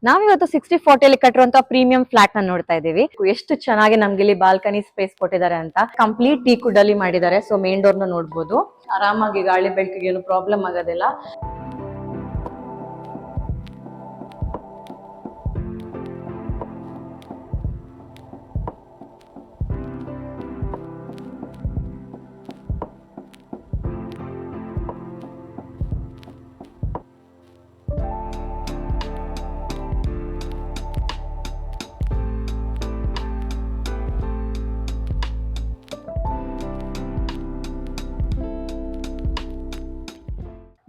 ನಾವಿವತ್ತು 60-40 ಅಲ್ಲಿ ಕಟ್ಟಿರುವಂತಹ premium flat ನ ನೋಡ್ತಾ ಇದೀವಿ. ಎಷ್ಟು ಚೆನ್ನಾಗಿ ನಮ್ಗೆ ಇಲ್ಲಿ ಬಾಲ್ಕನಿ ಸ್ಪೇಸ್ ಕೊಟ್ಟಿದ್ದಾರೆ ಅಂತ. ಕಂಪ್ಲೀಟ್ ಟೀಕ್ ವುಡ್ ಅಲ್ಲಿ ಮಾಡಿದ್ದಾರೆ. ಸೊ ಮೇನ್ ಡೋರ್ ನ ನೋಡ್ಬೋದು. ಆರಾಮಾಗಿ ಗಾಳಿ ಬೆಳಕಿಗೆ ಏನು ಪ್ರಾಬ್ಲಮ್ ಆಗೋದಿಲ್ಲ.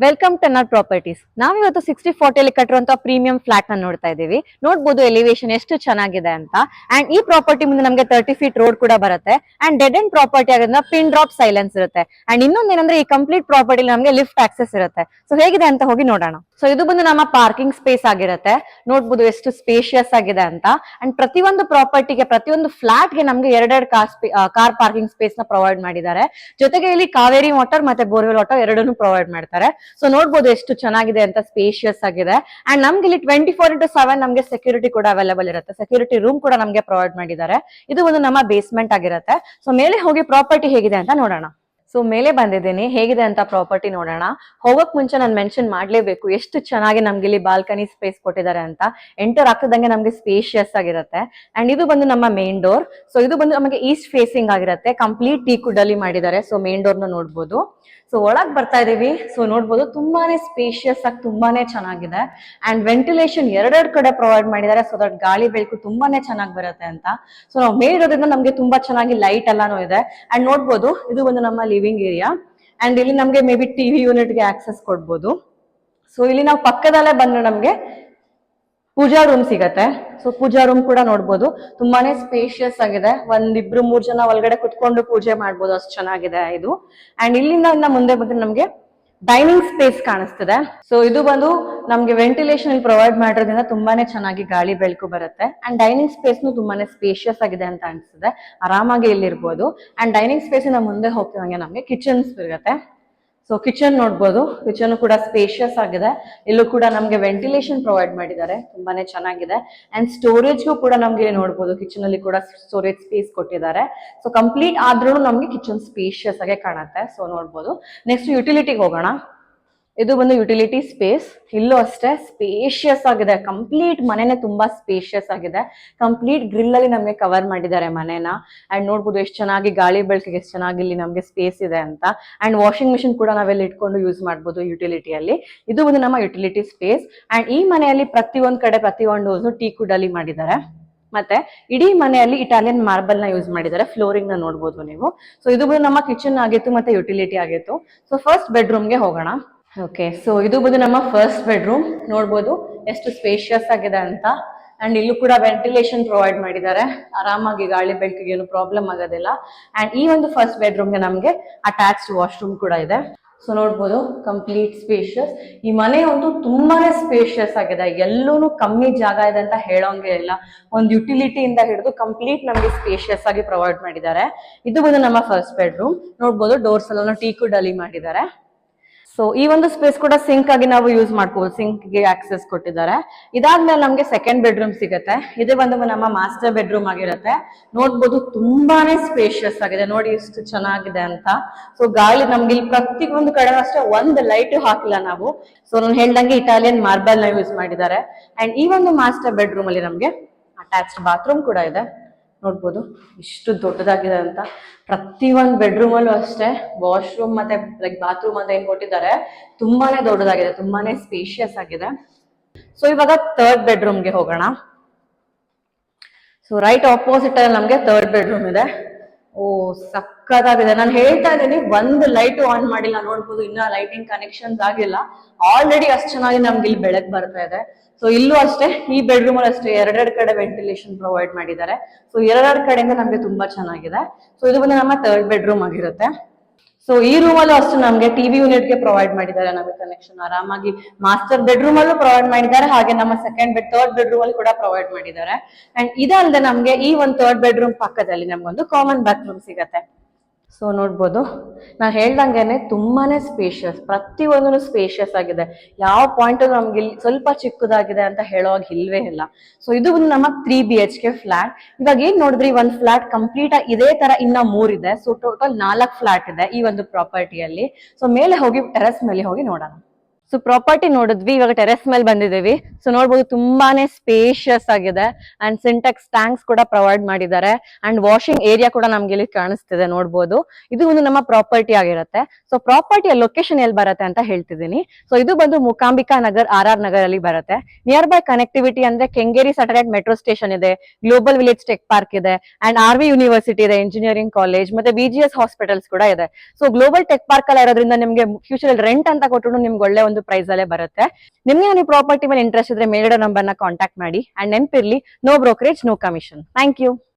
ವೆಲ್ಕಮ್ ಟು ನರ್ ಪ್ರಾಪರ್ಟೀಸ್. ನಾವಿವತ್ತು 60-40 ಅಲ್ಲಿ ಕಟ್ಟಿರುವಂತಹ ಪ್ರೀಮಿಯಂ ಫ್ಲಾಟ್ ನ ನೋಡ್ತಾ ಇದೀವಿ. ನೋಡ್ಬೋದು ಎಲಿವೇಶನ್ ಎಷ್ಟು ಚೆನ್ನಾಗಿದೆ ಅಂತ. ಅಂಡ್ ಈ ಪ್ರಾಪರ್ಟಿ ಮುಂದೆ ನಮಗೆ 30 ಫೀಟ್ ರೋಡ್ ಕೂಡ ಬರುತ್ತೆ. ಅಂಡ್ ಡೆಡ್ ಅಂಡ್ ಪ್ರಾಪರ್ಟಿ ಆಗೋದ್ರಿಂದ ಪಿನ್ ಡ್ರಾಪ್ ಸೈಲೆನ್ಸ್ ಇರುತ್ತೆ. ಅಂಡ್ ಇನ್ನೊಂದೇನಂದ್ರೆ ಈ ಕಂಪ್ಲೀಟ್ ಪ್ರಾಪರ್ಟಿ ನಮಗೆ ಲಿಫ್ಟ್ ಆಕ್ಸೆಸ್ ಇರುತ್ತೆ. ಸೊ ಹೇಗಿದೆ ಅಂತ ಹೋಗಿ ನೋಡೋಣ. ಸೊ ಇದು ಬಂದು ನಮ್ಮ ಪಾರ್ಕಿಂಗ್ ಸ್ಪೇಸ್ ಆಗಿರುತ್ತೆ. ನೋಡ್ಬೋದು ಎಷ್ಟು ಸ್ಪೇಷಿಯಸ್ ಆಗಿದೆ ಅಂತ. ಅಂಡ್ ಪ್ರತಿಯೊಂದು ಪ್ರಾಪರ್ಟಿಗೆ, ಪ್ರತಿಯೊಂದು ಫ್ಲಾಟ್ ಗೆ ನಮ್ಗೆ ಎರಡೆರಡು ಕಾರ್ ಪಾರ್ಕಿಂಗ್ ಸ್ಪೇಸ್ ನ ಪ್ರೊವೈಡ್ ಮಾಡಿದ್ದಾರೆ. ಜೊತೆಗೆ ಇಲ್ಲಿ ಕಾವೇರಿ ವಾಟರ್ ಮತ್ತೆ ಬೋರ್ವೆಲ್ ವಾಟರ್ ಎರಡನ್ನೂ ಪ್ರೊವೈಡ್ ಮಾಡ್ತಾರೆ. ಸೊ ನೋಡ್ಬೋದು ಎಷ್ಟು ಚೆನ್ನಾಗಿದೆ ಅಂತ, ಸ್ಪೇಷಿಯಸ್ ಆಗಿದೆ. ಅಂಡ್ ನಮ್ಗೆ ಇಲ್ಲಿ 24/7 ನಮ್ಗೆ ಸೆಕ್ಯೂರಿಟಿ ಕೂಡ ಅವೈಲೇಬಲ್ ಇರುತ್ತೆ. ಸೆಕ್ಯೂರಿಟಿ ರೂಮ್ ಕೂಡ ನಮ್ಗೆ ಪ್ರೊವೈಡ್ ಮಾಡಿದ್ದಾರೆ. ಇದು ಒಂದು ನಮ್ಮ ಬೇಸ್ಮೆಂಟ್ ಆಗಿರುತ್ತೆ. ಸೊ ಮೇಲೆ ಹೋಗಿ ಪ್ರಾಪರ್ಟಿ ಹೇಗಿದೆ ಅಂತ ನೋಡೋಣ. ಸೊ ಮೇಲೆ ಬಂದಿದ್ದೀನಿ, ಹೇಗಿದೆ ಅಂತ ಪ್ರಾಪರ್ಟಿ ನೋಡೋಣ. ಹೋಗಕ್ ಮುಂಚೆ ನಾನು ಮೆನ್ಷನ್ ಮಾಡ್ಲೇಬೇಕು ಎಷ್ಟು ಚೆನ್ನಾಗಿ ನಮ್ಗೆ ಇಲ್ಲಿ ಬಾಲ್ಕನಿ ಸ್ಪೇಸ್ ಕೊಟ್ಟಿದ್ದಾರೆ ಅಂತ. ಎಂಟರ್ ಆಗ್ತದಂಗೆ ನಮ್ಗೆ ಸ್ಪೇಷಿಯಸ್ ಆಗಿರುತ್ತೆ. ಅಂಡ್ ಇದು ಬಂದು ನಮ್ಮ ಮೇನ್ ಡೋರ್. ಸೊ ಇದು ಬಂದು ನಮಗೆ ಈಸ್ಟ್ ಫೇಸಿಂಗ್ ಆಗಿರುತ್ತೆ. ಕಂಪ್ಲೀಟ್ ಟೀಕ್ ವುಡ್ ಅಲ್ಲಿ ಮಾಡಿದ್ದಾರೆ. ಸೊ ಮೇನ್ ಡೋರ್ ನ ನೋಡ್ಬೋದು. ಸೊ ಒಳಗ್ ಬರ್ತಾ ಇದೀವಿ. ಸೊ ನೋಡ್ಬೋದು ತುಂಬಾನೇ ಸ್ಪೇಷಿಯಸ್ ಆಗಿ ತುಂಬಾನೇ ಚೆನ್ನಾಗಿದೆ. ಅಂಡ್ ವೆಂಟಿಲೇಷನ್ ಎರಡೆರಡು ಕಡೆ ಪ್ರೊವೈಡ್ ಮಾಡಿದ್ದಾರೆ. ಸೊ ದಟ್ ಗಾಳಿ ಬೆಳಕು ತುಂಬಾನೇ ಚೆನ್ನಾಗಿ ಬರುತ್ತೆ ಅಂತ. ಸೊ ನಾವು ಮೇಲಿರೋದ್ರಿಂದ ನಮ್ಗೆ ತುಂಬಾ ಚೆನ್ನಾಗಿ ಲೈಟ್ ಎಲ್ಲಾನು ಇದೆ. ಅಂಡ್ ನೋಡ್ಬೋದು ಇದು ಒಂದು ನಮ್ಮ ಲಿವಿಂಗ್ ಏರಿಯಾ. ಅಂಡ್ ಇಲ್ಲಿ ನಮ್ಗೆ ಮೇ ಬಿ ಟಿವಿ ಯೂನಿಟ್ ಗೆ ಆಕ್ಸೆಸ್ ಕೊಡ್ಬೋದು. ಸೊ ಇಲ್ಲಿ ನಾವು ಪಕ್ಕದಲ್ಲೇ ಬಂದ್ರೆ ನಮ್ಗೆ ಪೂಜಾ ರೂಮ್ ಸಿಗತ್ತೆ. ಸೊ ಪೂಜಾ ರೂಮ್ ಕೂಡ ನೋಡ್ಬೋದು. ತುಂಬಾನೇ ಸ್ಪೇಷಿಯಸ್ ಆಗಿದೆ. 1-2-3 ಜನ ಒಳಗಡೆ ಕುತ್ಕೊಂಡು ಪೂಜೆ ಮಾಡ್ಬೋದು, ಅಷ್ಟು ಚೆನ್ನಾಗಿದೆ ಇದು. ಅಂಡ್ ಇಲ್ಲಿಂದ ಮುಂದೆ ಬಂದ್ರೆ ನಮ್ಗೆ ಡೈನಿಂಗ್ ಸ್ಪೇಸ್ ಕಾಣಿಸ್ತದೆ. ಸೊ ಇದು ಬಂದು ನಮ್ಗೆ ವೆಂಟಿಲೇಷನ್ ಪ್ರೊವೈಡ್ ಮಾಡಿರೋದ್ರಿಂದ ತುಂಬಾನೇ ಚೆನ್ನಾಗಿ ಗಾಳಿ ಬೆಳಕು ಬರುತ್ತೆ. ಅಂಡ್ ಡೈನಿಂಗ್ ಸ್ಪೇಸ್ ತುಂಬಾನೇ ಸ್ಪೇಷಿಯಸ್ ಆಗಿದೆ ಅಂತ ಅನ್ಸುತ್ತೆ. ಆರಾಮಾಗಿ ಇಲ್ಲಿರ್ಬೋದು. ಅಂಡ್ ಡೈನಿಂಗ್ ಸ್ಪೇಸ್ ಇಂದ ಮುಂದೆ ಹೋಗ್ತಿದಂಗೆ ನಮ್ಗೆ ಕಿಚನ್ ಸಿಗುತ್ತೆ. ಸೊ ಕಿಚನ್ ನೋಡ್ಬೋದು. ಕಿಚನ್ ಕೂಡ ಸ್ಪೇಷಿಯಸ್ ಆಗಿದೆ. ಇಲ್ಲೂ ಕೂಡ ನಮ್ಗೆ ವೆಂಟಿಲೇಷನ್ ಪ್ರೊವೈಡ್ ಮಾಡಿದ್ದಾರೆ. ತುಂಬಾನೇ ಚೆನ್ನಾಗಿದೆ. ಅಂಡ್ ಸ್ಟೋರೇಜ್ಗೂ ಕೂಡ ನಮ್ಗೆ ನೋಡ್ಬೋದು, ಕಿಚನ್ ಅಲ್ಲಿ ಕೂಡ ಸ್ಟೋರೇಜ್ ಸ್ಪೇಸ್ ಕೊಟ್ಟಿದ್ದಾರೆ. ಸೊ ಕಂಪ್ಲೀಟ್ ಆದ್ರೂ ನಮ್ಗೆ ಕಿಚನ್ ಸ್ಪೇಷಿಯಸ್ ಆಗಿ ಕಾಣುತ್ತೆ. ಸೊ ನೋಡ್ಬೋದು. ನೆಕ್ಸ್ಟ್ ಯುಟಿಲಿಟಿಗೆ ಹೋಗೋಣ. ಇದು ಒಂದು ಯುಟಿಲಿಟಿ ಸ್ಪೇಸ್. ಇಲ್ಲೂ ಅಷ್ಟೇ ಸ್ಪೇಷಿಯಸ್ ಆಗಿದೆ. ಕಂಪ್ಲೀಟ್ ಮನೆನೇ ತುಂಬಾ ಸ್ಪೇಷಿಯಸ್ ಆಗಿದೆ. ಕಂಪ್ಲೀಟ್ ಗ್ರಿಲ್ ಅಲ್ಲಿ ನಮ್ಗೆ ಕವರ್ ಮಾಡಿದ್ದಾರೆ ಮನೆನ. ಅಂಡ್ ನೋಡ್ಬೋದು ಎಷ್ಟು ಚೆನ್ನಾಗಿ ಗಾಳಿ ಬೆಳಕಿಗೆ ಎಷ್ಟು ಚೆನ್ನಾಗಿ ಇಲ್ಲಿ ನಮ್ಗೆ ಸ್ಪೇಸ್ ಇದೆ ಅಂತ. ಅಂಡ್ ವಾಷಿಂಗ್ ಮಿಷಿನ್ ಕೂಡ ನಾವೆಲ್ಲ ಇಟ್ಕೊಂಡು ಯೂಸ್ ಮಾಡ್ಬೋದು ಯುಟಿಲಿಟಿಯಲ್ಲಿ. ಇದು ಒಂದು ನಮ್ಮ ಯುಟಿಲಿಟಿ ಸ್ಪೇಸ್. ಅಂಡ್ ಈ ಮನೆಯಲ್ಲಿ ಪ್ರತಿಯೊಂದು ಕಡೆ ಪ್ರತಿಯೊಂದು ಟೀಕ್ ವುಡ್ ಅಲ್ಲಿ ಮಾಡಿದ್ದಾರೆ. ಮತ್ತೆ ಇಡೀ ಮನೆಯಲ್ಲಿ ಇಟಾಲಿಯನ್ ಮಾರ್ಬಲ್ ನ ಯೂಸ್ ಮಾಡಿದ್ದಾರೆ. ಫ್ಲೋರಿಂಗ್ ನ ನೋಡ್ಬೋದು ನೀವು. ಸೊ ಇದು ಬಂದು ನಮ್ಮ ಕಿಚನ್ ಆಗಿತ್ತು ಮತ್ತೆ ಯುಟಿಲಿಟಿ ಆಗಿತ್ತು. ಸೊ ಫಸ್ಟ್ ಬೆಡ್ರೂಮ್ಗೆ ಹೋಗೋಣ. ಓಕೆ, ಸೊ ಇದು ಬಂದು ನಮ್ಮ ಫಸ್ಟ್ ಬೆಡ್ರೂಮ್. ನೋಡ್ಬೋದು ಎಷ್ಟು ಸ್ಪೇಷಿಯಸ್ ಆಗಿದೆ ಅಂತ. ಅಂಡ್ ಇಲ್ಲೂ ಕೂಡ ವೆಂಟಿಲೇಷನ್ ಪ್ರೊವೈಡ್ ಮಾಡಿದ್ದಾರೆ. ಆರಾಮಾಗಿ ಗಾಳಿ ಬೆಳಕಿಗೆ ಏನು ಪ್ರಾಬ್ಲಮ್ ಆಗೋದಿಲ್ಲ. ಅಂಡ್ ಈ ಒಂದು ಫಸ್ಟ್ ಬೆಡ್ರೂಮ್ಗೆ ನಮ್ಗೆ ಅಟ್ಯಾಚ್ಡ್ ವಾಶ್ರೂಮ್ ಕೂಡ ಇದೆ. ಸೊ ನೋಡ್ಬೋದು ಕಂಪ್ಲೀಟ್ ಸ್ಪೇಷಿಯಸ್. ಈ ಮನೆ ಒಂದು ತುಂಬಾನೇ ಸ್ಪೇಷಿಯಸ್ ಆಗಿದೆ. ಎಲ್ಲೂ ಕಮ್ಮಿ ಜಾಗ ಇದೆ ಅಂತ ಹೇಳೋಂಗೆ ಇಲ್ಲ. ಒಂದು ಯುಟಿಲಿಟಿಯಿಂದ ಹಿಡಿದು ಕಂಪ್ಲೀಟ್ ನಮ್ಗೆ ಸ್ಪೇಷಿಯಸ್ ಆಗಿ ಪ್ರೊವೈಡ್ ಮಾಡಿದ್ದಾರೆ. ಇದು ಬಂದು ನಮ್ಮ ಫಸ್ಟ್ ಬೆಡ್ರೂಮ್. ನೋಡ್ಬೋದು ಡೋರ್ಸ್ ಎಲ್ಲ ಟೀಕ್ ವುಡ್ ಅಲ್ಲಿ ಮಾಡಿದ್ದಾರೆ. ಸೊ ಈ ಒಂದು ಸ್ಪೇಸ್ ಕೂಡ ಸಿಂಕ್ ಆಗಿ ನಾವು ಯೂಸ್ ಮಾಡ್ಕೋಬಹುದು. ಸಿಂಕ್ ಗೆ ಆಕ್ಸೆಸ್ ಕೊಟ್ಟಿದ್ದಾರೆ. ಇದಾದ್ಮೇಲೆ ನಮ್ಗೆ ಸೆಕೆಂಡ್ ಬೆಡ್ರೂಮ್ ಸಿಗುತ್ತೆ. ಇದು ಬಂದು ನಮ್ಮ ಮಾಸ್ಟರ್ ಬೆಡ್ರೂಮ್ ಆಗಿರುತ್ತೆ. ನೋಡ್ಬೋದು ತುಂಬಾನೇ ಸ್ಪೇಷಿಯಸ್ ಆಗಿದೆ. ನೋಡಿ ಎಷ್ಟು ಚೆನ್ನಾಗಿದೆ ಅಂತ. ಸೊ ಗಾಳಿ ನಮ್ಗೆ ಇಲ್ಲಿ ಪ್ರತಿಯೊಂದು ಕಡೆ ಅಷ್ಟೇ ಒಂದು ಲೈಟ್ ಹಾಕಿಲ್ಲ ನಾವು. ಸೊ ನಾನು ಹೇಳ್ದಂಗೆ ಇಟಾಲಿಯನ್ ಮಾರ್ಬಲ್ ನ ಯೂಸ್ ಮಾಡಿದ್ದಾರೆ. ಅಂಡ್ ಈ ಒಂದು ಮಾಸ್ಟರ್ ಬೆಡ್ರೂಮ್ ಅಲ್ಲಿ ನಮ್ಗೆ ಅಟ್ಯಾಚ್ಡ್ ಬಾತ್ರೂಮ್ ಕೂಡ ಇದೆ. ನೋಡ್ಬೋದು ಎಷ್ಟು ದೊಡ್ಡದಾಗಿದೆ ಅಂತ. ಪ್ರತಿಯೊಂದು ಬೆಡ್ರೂಮ್ ಅಲ್ಲೂ ಅಷ್ಟೇ ವಾಶ್ರೂಮ್ ಮತ್ತೆ ಲೈಕ್ ಬಾತ್ರೂಮ್ ಅಂತ ಏನ್ ಕೊಟ್ಟಿದ್ದಾರೆ ತುಂಬಾನೇ ದೊಡ್ಡದಾಗಿದೆ, ತುಂಬಾನೇ ಸ್ಪೇಷಿಯಸ್ ಆಗಿದೆ. ಸೊ ಇವಾಗ ಥರ್ಡ್ ಬೆಡ್ರೂಮ್ಗೆ ಹೋಗೋಣ. ಸೊ ರೈಟ್ ಆಪೋಸಿಟ್ ಅಲ್ಲಿ ನಮ್ಗೆ ಥರ್ಡ್ ಬೆಡ್ರೂಮ್ ಇದೆ. ಓ ಸಕ್ಕತ್ತಾಗಿದೆ. ನಾನು ಹೇಳ್ತಾ ಇದ್ದೀನಿ, ಒಂದು ಲೈಟ್ ಆನ್ ಮಾಡಿಲ್ಲ. ನೋಡ್ಬೋದು ಇನ್ನ ಲೈಟಿಂಗ್ ಕನೆಕ್ಷನ್ಸ್ ಆಗಿಲ್ಲ. ಆಲ್ರೆಡಿ ಅಷ್ಟು ಚೆನ್ನಾಗಿ ನಮ್ಗೆ ಇಲ್ಲಿ ಬೆಳಕು ಬರ್ತಾ ಇದೆ. ಸೊ ಇಲ್ಲೂ ಅಷ್ಟೇ, ಈ ಬೆಡ್ರೂಮ್ ಅಲ್ಲಿ ಅಷ್ಟೇ ಎರಡೆರಡು ಕಡೆ ವೆಂಟಿಲೇಷನ್ ಪ್ರೊವೈಡ್ ಮಾಡಿದ್ದಾರೆ. ಸೊ ಎರಡೆರಡು ಕಡೆಯಿಂದ ನಮ್ಗೆ ತುಂಬಾ ಚೆನ್ನಾಗಿದೆ. ಸೊ ಇದು ಬಂದು ನಮ್ಮ ಥರ್ಡ್ ಬೆಡ್ರೂಮ್ ಆಗಿರುತ್ತೆ. ಸೊ ಈ ರೂಮ್ ಅಲ್ಲೂ ಅಷ್ಟು ನಮ್ಗೆ ಟಿವಿ ಯೂನಿಟ್ ಗೆ ಪ್ರೊವೈಡ್ ಮಾಡಿದ್ದಾರೆ ನಮಗೆ ಕನೆಕ್ಷನ್. ಆರಾಮಾಗಿ ಮಾಸ್ಟರ್ ಬೆಡ್ರೂಮ್ ಅಲ್ಲೂ ಪ್ರೊವೈಡ್ ಮಾಡಿದ್ದಾರೆ. ಹಾಗೆ ನಮ್ಮ ಥರ್ಡ್ ಬೆಡ್ರೂಮ್ ಅಲ್ಲಿ ಕೂಡ ಪ್ರೊವೈಡ್ ಮಾಡಿದ್ದಾರೆ. ಅಂಡ್ ಇದಲ್ಲದೆ ನಮ್ಗೆ ಈ ಒಂದು ಥರ್ಡ್ ಬೆಡ್ರೂಮ್ ಪಕ್ಕದಲ್ಲಿ ನಮ್ಗೊಂದು ಕಾಮನ್ ಬಾತ್ರೂಮ್ ಸಿಗತ್ತೆ. ಸೊ ನೋಡ್ಬೋದು ನಾನು ಹೇಳ್ದಂಗೆನೆ ತುಂಬಾನೇ ಸ್ಪೇಷಿಯಸ್, ಪ್ರತಿಯೊಂದೂ ಸ್ಪೇಷಿಯಸ್ ಆಗಿದೆ. ಯಾವ ಪಾಯಿಂಟ್ ನಮ್ಗೆ ಇಲ್ಲಿ ಸ್ವಲ್ಪ ಚಿಕ್ಕದಾಗಿದೆ ಅಂತ ಹೇಳೋವಾಗ ಇಲ್ವೇ ಇಲ್ಲ. ಸೊ ಇದು ಒಂದು ನಮ್ಮ 3 BHK ಫ್ಲಾಟ್. ಇವಾಗ ಏನ್ ನೋಡಿದ್ರಿ, ಒಂದ್ ಫ್ಲಾಟ್ ಕಂಪ್ಲೀಟ್ ಇದೇ ತರ ಇನ್ನ 3 ಇದೆ. ಸೊ ಟೋಟಲ್ 4 ಫ್ಲಾಟ್ ಇದೆ ಈ ಒಂದು ಪ್ರಾಪರ್ಟಿಯಲ್ಲಿ. ಸೊ ಮೇಲೆ ಹೋಗಿ ಟೆರೆಸ್ ಮೇಲೆ ಹೋಗಿ ನೋಡೋಣ. ಸೊ ಪ್ರಾಪರ್ಟಿ ನೋಡಿದ್ವಿ, ಇವಾಗ ಟೆರೆಸ್ ಮೇಲೆ ಬಂದಿದ್ದೀವಿ. ಸೊ ನೋಡ್ಬೋದು ತುಂಬಾನೇ ಸ್ಪೇಷಿಯಸ್ ಆಗಿದೆ ಅಂಡ್ ಸಿಂಟೆಕ್ಸ್ ಟ್ಯಾಂಕ್ಸ್ ಕೂಡ ಪ್ರೊವೈಡ್ ಮಾಡಿದ್ದಾರೆ ಅಂಡ್ ವಾಷಿಂಗ್ ಏರಿಯಾ ಕೂಡ ನಮ್ಗೆ ಇಲ್ಲಿ ಕಾಣಿಸ್ತಿದೆ ನೋಡ್ಬೋದು. ಇದು ಒಂದು ನಮ್ಮ ಪ್ರಾಪರ್ಟಿ ಆಗಿರುತ್ತೆ. ಸೊ ಪ್ರಾಪರ್ಟಿಯ ಲೊಕೇಶನ್ ಎಲ್ಲಿ ಬರುತ್ತೆ ಅಂತ ಹೇಳ್ತಿದ್ದೀನಿ. ಸೊ ಇದು ಬಂದು ಮೂಕಾಂಬಿಕಾ ನಗರ್, RR ನಗರ್ ಅಲ್ಲಿ ಬರುತ್ತೆ. ನಿಯರ್ ಬೈ ಕನೆಕ್ಟಿವಿಟಿ ಅಂದ್ರೆ ಕೆಂಗೇರಿ ಸ್ಯಾಟಲೈಟ್ ಮೆಟ್ರೋ ಸ್ಟೇಷನ್ ಇದೆ, ಗ್ಲೋಬಲ್ ವಿಲೇಜ್ ಟೆಕ್ ಪಾರ್ಕ್ ಇದೆ ಅಂಡ್ RV ಯೂನಿವರ್ಸಿಟಿ ಇದೆ, ಇಂಜಿನಿಯರಿಂಗ್ ಕಾಲೇಜ್, ಮತ್ತೆ BGS ಹಾಸ್ಪಿಟಲ್ಸ್ ಕೂಡ ಇದೆ. ಸೊ ಗ್ಲೋಬಲ್ ಟೆಕ್ ಪಾರ್ಕ್ ಅಲ್ಲಿ ಇರೋದ್ರಿಂದ ನಿಮ್ಗೆ ಫ್ಯೂಚರ್ ರೆಂಟ್ ಅಂತ ಕೊಟ್ಟು ನಿಮ್ಗೆ ಒಳ್ಳೆ ಒಂದು ಪ್ರೈಸ್ ಅಲ್ಲೇ ಬರುತ್ತೆ. ನಿಮ್ಗೆ ನೀವು ಪ್ರಾಪರ್ಟಿ ಮೇಲೆ ಇಂಟ್ರೆಸ್ಟ್ ಇದ್ರೆ ಮೇಲ್ಗಡೆ ನಂಬರ್ನ ಕಾಂಟ್ಯಾಕ್ಟ್ ಮಾಡಿ. ಅಂಡ್ ನೆನಪಿರ್ಲಿ, no brokerage, no commission. Thank you.